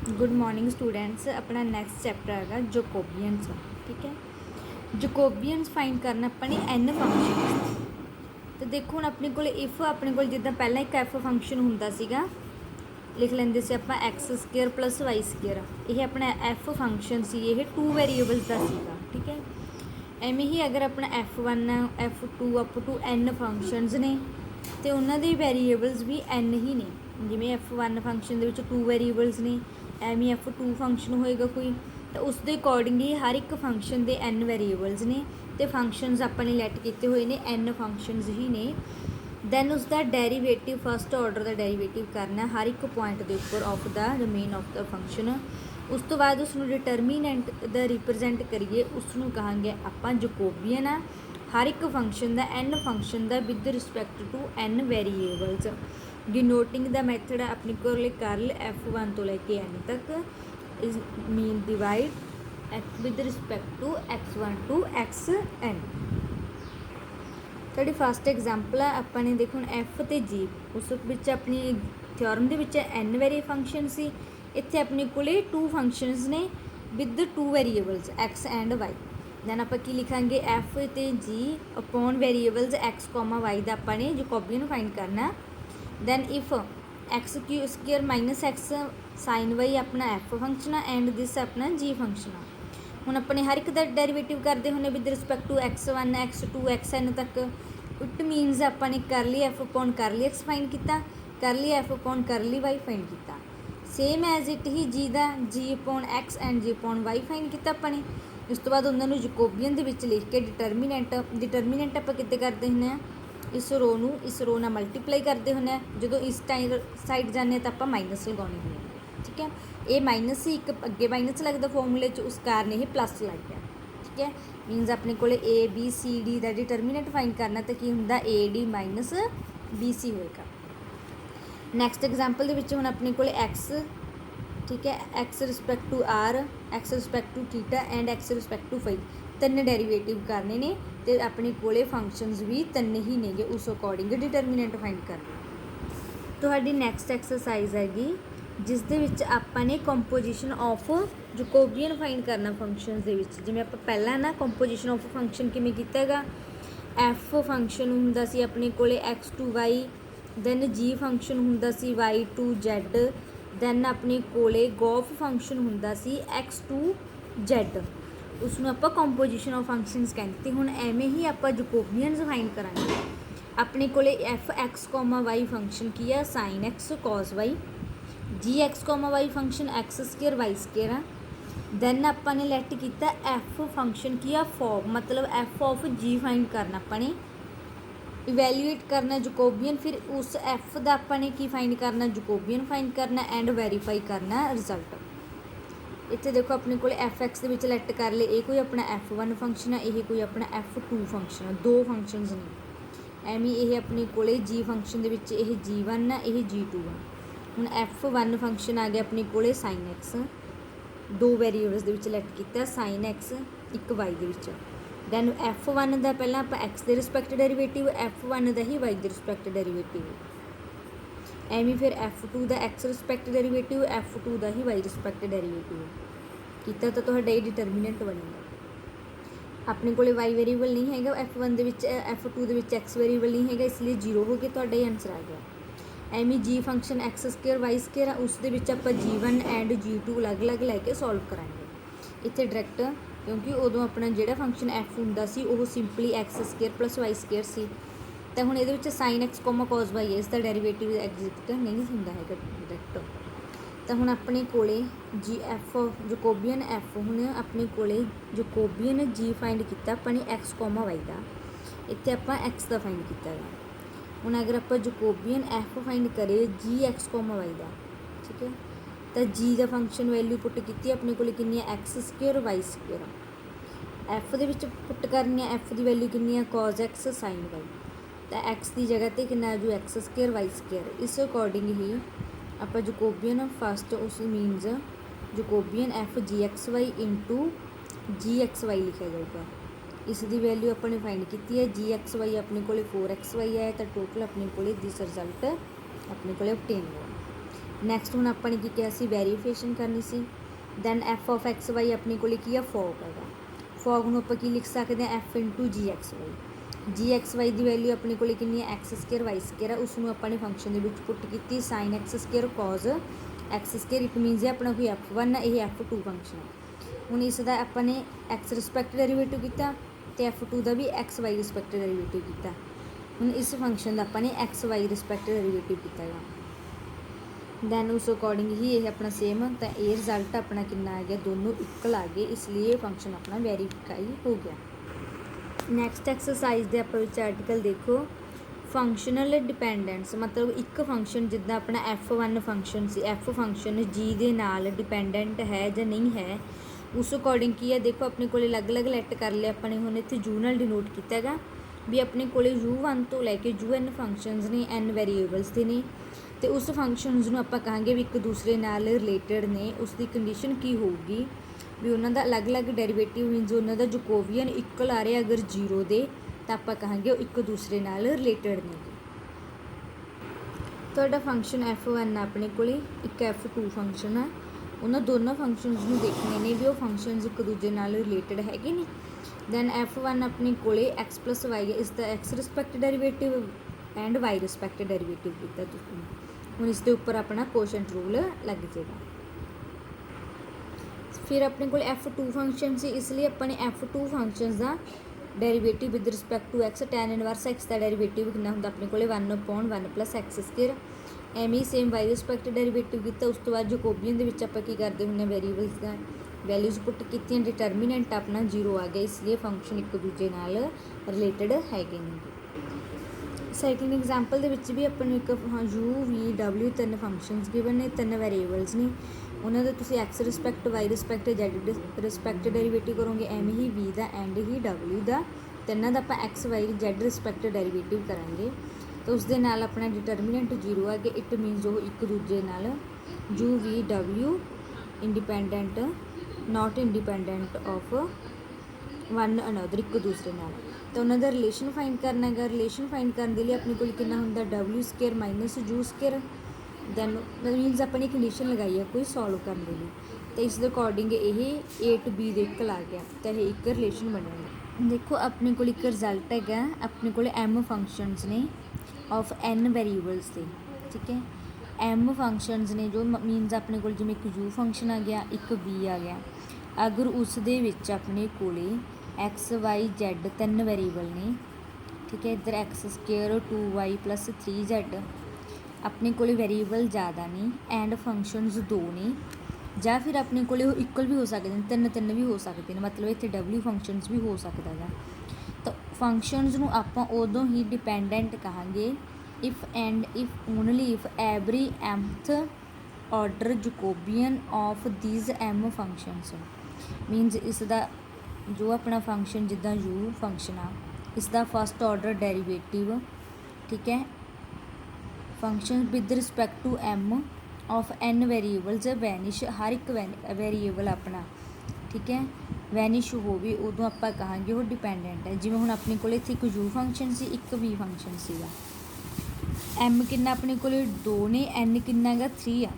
Good morning students. अपना next chapter है जकोबियंस। ठीक है, जकोबियंस फाइंड करना अपने एन फंक्शन। तो देखो हम अपने को इफ अपने को जिदा पहला एक एफ फंक्शन होंदा सीगा, लिख लेंदे सी आपां X square plus Y square. यह अपना एफ फंक्शन सी, ये टू वेरीएबल्स का सीगा। ठीक है, एवें ही अगर अपना F1 F2 up to N functions ने तो उन्होंने वेरीएबल्स भी एन ही ने। जिमें F1 फंक्शन के टू वेरीएबल्स ने, एवें F2 फंक्शन होएगा कोई, तो उसके अकॉर्डिंगली हर एक फंक्शन के एन वेरीएबल्स ने, तो फंक्शनस अपने लैट किए हुए हैं एन फंक्शनस ही ने। दैन उसका डेरीवेटिव फस्ट ऑर्डर का डेरीवेटिव करना हर एक पॉइंट के उपर of the domain of the function. उस तो बाद उसनों डिटरमीनेंट द रिप्रजेंट करिए, उसनों कहांगे आपां जकोबियन आ हर एक फंक्शन का एन फंक्शन का with respect to n variables. Denoting the method अपने को करल F1 तो लैके एन तक is mean divide with respect to X1 to XN। साड़ी फस्ट एग्जाम्पल है अपने देखो एफ तो जी, उस अपनी थ्योरम के एन वेरी फंक्शन सी, इत्थे अपने को टू फंक्शनस ने with two variables x and y. Then आप लिखांगे एफ तो G upon variables x comma y का अपने जकोबियन फाइंड करना। Then if x Q square minus x sine y अपना एफ फंक्शन है एंड दिस अपना जी फंक्शन है। हुण अपने हर एक का डेरीवेटिव करते होने with respect to X1 X2 XN तक। इट मीनस अपने curly F upon curly x find किया, curly F upon curly y find किया। सेम एज इट ही जी का G upon x and G upon y find किया अपने। उस तो बाद उन्होंने जकोबियन के लिख के डिटरमीनेंट आप कितने करते हैं, इस रो नू इस रो नाल मल्टीप्लाई करते होंगे। जो इस टाइम साइड जाने तो आप माइनस लगाने होंगे। ठीक है, ये माइनस ही एक अगे माइनस लगता फॉर्मूले उस कारण ये प्लस लग गया। ठीक है, मीनस अपने को ए बी सी डी का डिटरमीनेंट फाइंड करना तो की होंगे A D minus B C होएगा। नैक्सट एग्जाम्पल के हम अपने को एक्स, ठीक है, X respect to R, X respect to theta and X respect to five तीन डेरीवेटिव करने ने, तो अपने को फंक्शनस भी तीन ही ने, उस अकॉर्डिंग डिटरमीनेंट फाइंड करना। तो नैक्सट एक्सरसाइज हैगी जिस दे विच आपां ने कंपोजिशन ऑफ जकोबियन फाइंड करना फंक्शन दे विच। जिवें आपां पहला ना कंपोजिशन ऑफ फंक्शन किवें कीता हैगा, एफ फंक्शन हुंदा सी अपने कोले X to Y, then G function हुंदा सी वाई टू जैड, दैन अपने कोले गॉफ फंक्शन हुंदा सी एक्स टू जैड। उसनूं आपां कंपोजिशन ऑफ फंक्शनस कहते। हुण एवें ही आपां जकोबियनस फाइंड करांगे। अपने कोले F x comma y function की है sine x cos y, G x comma y function x square y square है। दैन अपने लैट किया एफ फंक्शन की है फॉफ, मतलब एफ ऑफ जी फाइंड करना अपने, इवैल्यूएट करना जकोबियन, फिर उस एफ का अपने की फाइंड करना जकोबियन फाइंड करना एंड वेरीफाई करना रिजल्ट। इतने देखो अपने को एफ एक्स के लैट कर ले, ये कोई अपना F1 फंक्शन है, ये कोई अपना F2 फंक्शन है, दो फंक्शनस ने। एवें ये अपने को जी फंक्शन के G1 है, ये G2 है। हुण F1 फंक्शन आ गया अपने को साइन एक्स, दो वेरीएबल्स के लैट किया साइन एक्स एक वाई के। दैन F1 का पहला आप एक्स के रिस्पैक्ट डेरीवेटिव, F1 का ही वाई के रिस्पैक्ट डेरीवेटिव। एवें फिर F2 का एक्स रिस्पैक्ट डेरीवेटिव, F2 का ही वाई रिस्पैक्ट डेरीवेटिव किया, तो तुहाडा डिटरमीनेंट बनेगा। अपने को वाई वेरीएबल नहीं है F1 F2 के एक्स वेरीएबल नहीं है, इसलिए जीरो हो गया, तुहाडा ही आंसर आ गया। एवें G function x square y square है, उस आप G1 एंड G2 अलग अलग लैके सॉल्व करांगे इत्थे डायरैक्ट, क्योंकि उदों अपना जिहड़ा फंक्शन एफ हुंदा सी वो simply x square plus Y square सी। तो हुण इहदे विच sine x comma cos y है, इसका डेरीवेटिव एग्जिस्ट नहीं हुंदा है डायरैक्ट। तो हुण अपने कोले जी एफ जकोबियन एफ, हुण अपने कोले जकोबियन जी फाइंड किया अपने एक्स कॉमा वाई का, इत्थे आपां एक्स का फाइंड किया है। हुण अगर आप जकोबियन एफ फाइंड करें जी एक्स कॉमा वाई का, ठीक है, तो जी का फंक्शन वैल्यू पुट की अपने को कितनी है x square y square. F के पुट करनी है, एफ की वैल्यू कितनी है कॉज एक्स साइन वाई, तो एक्स की जगह पर कितना जो एक्स स्केयर वाई स्केयर। इस अकॉर्डिंग ही आप जकोबियन फस्ट उस means Jacobian F G x y into G x y लिखा जाएगा। इसकी वैल्यू अपने फाइंड की है, जी एक्स वाई अपने को 4x वाई है, तो टोटल अपने को दिस रिजल्ट अपने को ऑब्टेन हुआ। ਨੈਕਸਟ ਹੁਣ ਆਪਾਂ ਨੇ ਕੀ ਕਿਹਾ ਸੀ, ਵੈਰੀਫਿਕੇਸ਼ਨ ਕਰਨੀ ਸੀ। Then F of X Y ਆਪਣੇ ਕੋਲ ਕੀ ਆ, ਫੋਗ ਹੈਗਾ। ਫੋਗ ਨੂੰ ਆਪਾਂ ਕੀ ਲਿਖ ਸਕਦੇ ਹਾਂ, ਐਫ ਇੰਟੂ ਜੀ ਐਕਸ ਵਾਈ। ਜੀ ਐਕਸ ਵਾਈ ਦੀ ਵੈਲਿਊ ਆਪਣੇ ਕੋਲ ਕਿੰਨੀ ਹੈ, ਐਕਸ ਸਕੇਅਰ ਵਾਈ ਸਕੇਅਰ ਆ, ਉਸ ਨੂੰ ਆਪਾਂ ਨੇ ਫੰਕਸ਼ਨ ਦੇ ਵਿੱਚ ਪੁੱਟ ਕੀਤੀ sine X square cos X square. It means ਇਹ ਆਪਣਾ ਕੋਈ F1 ਇਹ F2 ਫੰਕਸ਼ਨ ਹੈ। ਹੁਣ ਇਸ ਦਾ ਆਪਾਂ ਨੇ ਐਕਸ ਰਿਸਪੈਕਟ ਡੈਰੀਵੇਟਿਵ ਕੀਤਾ ਅਤੇ F2 ਦਾ ਵੀ ਐਕਸ ਵਾਈ ਰਿਸਪੈਕਟ ਡੈਰੀਵੇਟਿਵ ਕੀਤਾ। ਹੁਣ ਇਸ ਫੰਕਸ਼ਨ ਦਾ ਆਪਾਂ ਨੇ ਐਕਸ ਵਾਈ ਰਿਸਪੈਕਟ ਡੈਰੀਵੇਟਿਵ ਕੀਤਾ ਗਾ। ਦੈਨ ਉਸ ਅਕੋਰਡਿੰਗ ਹੀ ਇਹ ਆਪਣਾ ਸੇਮ, ਤਾਂ ਇਹ ਰਿਜ਼ਲਟ ਆਪਣਾ ਕਿੰਨਾ ਆ ਗਿਆ, ਦੋਨੋਂ ਇਕੁਅਲ ਆ ਗਏ, ਇਸ ਲਈ ਇਹ ਫੰਕਸ਼ਨ ਆਪਣਾ ਵੈਰੀਫਾਈ ਹੋ ਗਿਆ। ਨੈਕਸਟ ਐਕਸਰਸਾਈਜ਼ ਦੇ ਆਪਾਂ ਵਿੱਚ ਆਰਟੀਕਲ ਦੇਖੋ, ਫੰਕਸ਼ਨਲ ਡਿਪੈਂਡੈਂਸ ਮਤਲਬ ਇੱਕ ਫੰਕਸ਼ਨ ਜਿੱਦਾਂ ਆਪਣਾ F1 ਫੰਕਸ਼ਨ ਸੀ, ਐਫ ਫੰਕਸ਼ਨ ਜੀ ਦੇ ਨਾਲ ਡਿਪੈਂਡੈਂਟ ਹੈ ਜਾਂ ਨਹੀਂ ਹੈ, ਉਸ ਅਕੋਰਡਿੰਗ ਕੀ ਹੈ ਦੇਖੋ ਆਪਣੇ ਕੋਲ ਅਲੱਗ-ਅਲੱਗ ਲੈਟ ਕਰ ਲਿਆ ਆਪਾਂ ਨੇ। ਹੁਣ ਇੱਥੇ ਯੂ ਨਾਲ ਡਿਨੋਟ ਕੀਤਾ ਹੈਗਾ ਵੀ ਆਪਣੇ ਕੋਲ U1 ਤੋਂ ਲੈ ਕੇ UN ਫੰਕਸ਼ਨਸ ਨੇ, N ਵੈਰੀਏਬਲਸ ਦੇ ਨੇ, ਅਤੇ ਉਸ ਫੰਕਸ਼ਨਸ ਨੂੰ ਆਪਾਂ ਕਹਾਂਗੇ ਵੀ ਇੱਕ ਦੂਸਰੇ ਨਾਲ ਰਿਲੇਟਡ ਨੇ। ਉਸ ਦੀ ਕੰਡੀਸ਼ਨ ਕੀ ਹੋਊਗੀ ਵੀ ਉਹਨਾਂ ਦਾ ਅਲੱਗ-ਅਲੱਗ ਡੈਰੀਵੇਟਿਵ ਮੀਨਸ ਉਹਨਾਂ ਦਾ ਜਕੋਬੀਅਨ ਇਕੁਅਲ ਆ ਰਿਹਾ ਅਗਰ 0 ਦੇ, ਤਾਂ ਆਪਾਂ ਕਹਾਂਗੇ ਉਹ ਇੱਕ ਦੂਸਰੇ ਨਾਲ ਰਿਲੇਟਡ ਨੇ। ਤੁਹਾਡਾ ਫੰਕਸ਼ਨ F1 ਆ ਆਪਣੇ ਕੋਲ, ਇੱਕ F2 ਫੰਕਸ਼ਨ ਆ, ਉਹਨਾਂ ਦੋਨੋਂ ਫੰਕਸ਼ਨਸ ਨੂੰ ਦੇਖਣੇ ਨੇ ਵੀ ਉਹ ਫੰਕਸ਼ਨਸ ਇੱਕ ਦੂਜੇ ਨਾਲ ਰਿਲੇਟਡ ਹੈਗੇ ਨੇ। ਦੈਨ F1 ਆਪਣੇ ਕੋਲ x ਪਲਸ ਵਾਈ ਹੈ, ਇਸ ਦਾ X respect derivative and Y respect derivative ਕੀਤਾ ਤੁਸੀਂ। ਹੁਣ ਇਸ ਦੇ ਉੱਪਰ ਆਪਣਾ ਕੋਸ਼ੈਂਟ ਰੂਲ ਲੱਗ ਜਾਏਗਾ। ਫਿਰ ਆਪਣੇ ਕੋਲ F2 ਫੰਕਸ਼ਨ ਸੀ, ਇਸ ਲਈ ਆਪਾਂ ਨੇ F2 ਫੰਕਸ਼ਨਸ ਦਾ derivative with respect to X, tan inverse X ਦਾ ਡੈਰੀਵੇਟਿਵ ਕਿੰਨਾ ਹੁੰਦਾ ਆਪਣੇ ਕੋਲ 1/1 ਪਲੱਸ ਐਕਸ ਸਕੇਅਰ। ਐਵੇਂ ਹੀ ਸੇਮ ਵਾਈ ਰਿਸਪੈਕਟ ਡੈਰੀਵੇਟਿਵ ਕੀਤਾ। ਉਸ ਤੋਂ ਬਾਅਦ ਜਕੋਬੀਅਨ ਦੇ ਵਿੱਚ ਆਪਾਂ ਕੀ ਕਰਦੇ ਹੁੰਦੇ ਹਾਂ, ਵੈਰੀਏਬਲਸ ਦਾ ਵੈਲਿਊਜ਼ ਪੁੱਟ ਕੀਤੀਆਂ, ਡਿਟਰਮੀਨੈਂਟ ਆਪਣਾ 0 ਆ ਗਿਆ, ਇਸ ਲਈ ਫੰਕਸ਼ਨ ਇੱਕ ਦੂਜੇ ਨਾਲ ਰਿਲੇਟਡ ਹੈਗੇ ਨੇ। ਸੈਕਿੰਡ ਐਗਜ਼ਾਮਪਲ ਦੇ ਵਿੱਚ ਵੀ ਆਪਾਂ ਨੂੰ ਇੱਕ U, V, W ਤਿੰਨ ਫੰਕਸ਼ਨਸ ਗਿਵਨ ਨੇ, ਤਿੰਨ ਵੈਰੀਏਬਲਸ ਨੇ, ਉਹਨਾਂ ਦਾ ਤੁਸੀਂ X respect Y respect Z respect derivative ਕਰੋਗੇ, ਐਵੇਂ ਹੀ V ਦਾ ਐਂਡ ਹੀ W ਦਾ, ਤਿੰਨਾਂ ਦਾ ਆਪਾਂ X Y Z respect derivative ਕਰਾਂਗੇ। ਤਾਂ ਉਸ ਦੇ ਨਾਲ ਆਪਣਾ ਡਿਟਰਮੀਨੈਂਟ 0 ਆ ਗਿਆ। ਇਟ ਮੀਨਸ ਉਹ ਇੱਕ ਦੂਜੇ ਨਾਲ U, V, W independent not independent of one another, ਇੱਕ ਦੂਸਰੇ ਨਾਲ। ਤਾਂ ਉਹਨਾਂ ਦਾ ਰਿਲੇਸ਼ਨ ਫਾਈਂਡ ਕਰਨਾ ਹੈਗਾ। ਰਿਲੇਸ਼ਨ ਫਾਈਂਡ ਕਰਨ ਦੇ ਲਈ ਆਪਣੇ ਕੋਲ ਕਿੰਨਾ ਹੁੰਦਾ, W square minus U square. Then means ਆਪਾਂ ਨੇ ਕੰਡੀਸ਼ਨ ਲਗਾਈ ਹੈ ਕੋਈ ਸੋਲਵ ਕਰਨ ਦੇ ਲਈ, ਤਾਂ ਇਸ ਦੇ ਅਕੋਰਡਿੰਗ ਇਹ A to B ਦੇ ਇਕੁਅਲ ਆ ਗਿਆ, ਤਾਂ ਇਹ ਇੱਕ ਰਿਲੇਸ਼ਨ ਬਣਿਆ। ਦੇਖੋ ਆਪਣੇ ਕੋਲ ਇੱਕ ਰਿਜ਼ਲਟ ਹੈਗਾ, ਆਪਣੇ ਕੋਲ M ਫੰਕਸ਼ਨਸ ਨੇ ਆਫ N ਵੈਰੀਏਬਲਸ ਦੇ, ਠੀਕ ਹੈ। M ਫੰਕਸ਼ਨਸ ਨੇ ਜੋ ਮੀਨਸ ਆਪਣੇ ਕੋਲ ਜਿਵੇਂ ਇੱਕ U ਫੰਕਸ਼ਨ ਆ ਗਿਆ, ਇੱਕ V ਆ ਗਿਆ। ਅਗਰ ਉਸ ਦੇ ਵਿੱਚ ਆਪਣੇ ਕੋਲੇ X, Y, Z ਤਿੰਨ ਵੈਰੀਏਬਲ ਨੇ, ਠੀਕ ਹੈ। ਇੱਧਰ X square 2y plus 3z, ਆਪਣੇ ਕੋਲ ਵੈਰੀਏਬਲ ਜ਼ਿਆਦਾ ਨੇ ਐਂਡ ਫੰਕਸ਼ਨਸ 2 ਨੇ, ਜਾਂ ਫਿਰ ਆਪਣੇ ਕੋਲ ਉਹ ਇਕੁਅਲ ਵੀ ਹੋ ਸਕਦੇ ਨੇ, ਤਿੰਨ ਵੀ ਹੋ ਸਕਦੇ ਨੇ, ਮਤਲਬ ਇੱਥੇ W ਫੰਕਸ਼ਨਸ ਵੀ ਹੋ ਸਕਦਾ ਹੈਗਾ। ਤਾਂ ਫੰਕਸ਼ਨਸ ਨੂੰ ਆਪਾਂ ਉਦੋਂ ਹੀ ਡਿਪੈਂਡੈਂਟ ਕਹਾਂਗੇ if and if only if every mth order Jacobian of these M functions. Means ਇਸ ਦਾ ਜੋ ਆਪਣਾ ਫੰਕਸ਼ਨ ਜਿੱਦਾਂ U ਫੰਕਸ਼ਨ ਆ, ਇਸ ਦਾ ਫਸਟ ਆਰਡਰ ਡੈਰੀਵੇਟਿਵ, ਠੀਕ ਹੈ, function with respect to M of N variables vanish, ਹਰ ਇੱਕ ਵੈਰੀਏਬਲ ਆਪਣਾ, ਠੀਕ ਹੈ, ਵੈਨਿਸ਼ ਹੋਵੇ, ਉਦੋਂ ਆਪਾਂ ਕਹਾਂਗੇ ਉਹ ਡਿਪੈਂਡੈਂਟ ਹੈ। ਜਿਵੇਂ ਹੁਣ ਆਪਣੇ ਕੋਲ ਇੱਥੇ ਇੱਕ U ਫੰਕਸ਼ਨ ਸੀ, ਇੱਕ V ਫੰਕਸ਼ਨ ਸੀਗਾ। M ਕਿੰਨਾ ਆਪਣੇ ਕੋਲ 2 ਨੇ, N ਕਿੰਨਾ ਹੈਗਾ 3 ਆ।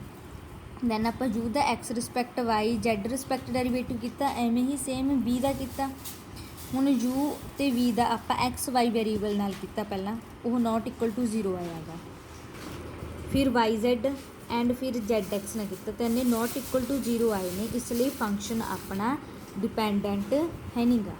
ਦੈਨ ਆਪਾਂ U ਦਾ X respect Y Z respect derivative ਕੀਤਾ, ਐਵੇਂ ਹੀ ਸੇਮ V ਦਾ ਕੀਤਾ। ਹੁਣ U ਅਤੇ V ਦਾ ਆਪਾਂ ਐਕਸ ਵਾਈ ਵੈਰੀਏਬਲ ਨਾਲ ਕੀਤਾ, ਪਹਿਲਾਂ ਉਹ ਨਾਟ ਇਕੁਅਲ ਟੂ 0 ਆਇਆ ਗਾ, ਫਿਰ YZ ਐਂਡ ਫਿਰ ZX ਨਾਲ ਕੀਤਾ, ਤਾਂ ਇਹਨੇ ਨਾਟ ਇਕੁਅਲ ਟੂ 0 ਆਏ ਨੇ, ਇਸ ਲਈ ਫੰਕਸ਼ਨ ਆਪਣਾ ਡਿਪੈਂਡੈਂਟ ਹੈ ਨਹੀਂ ਗਾ।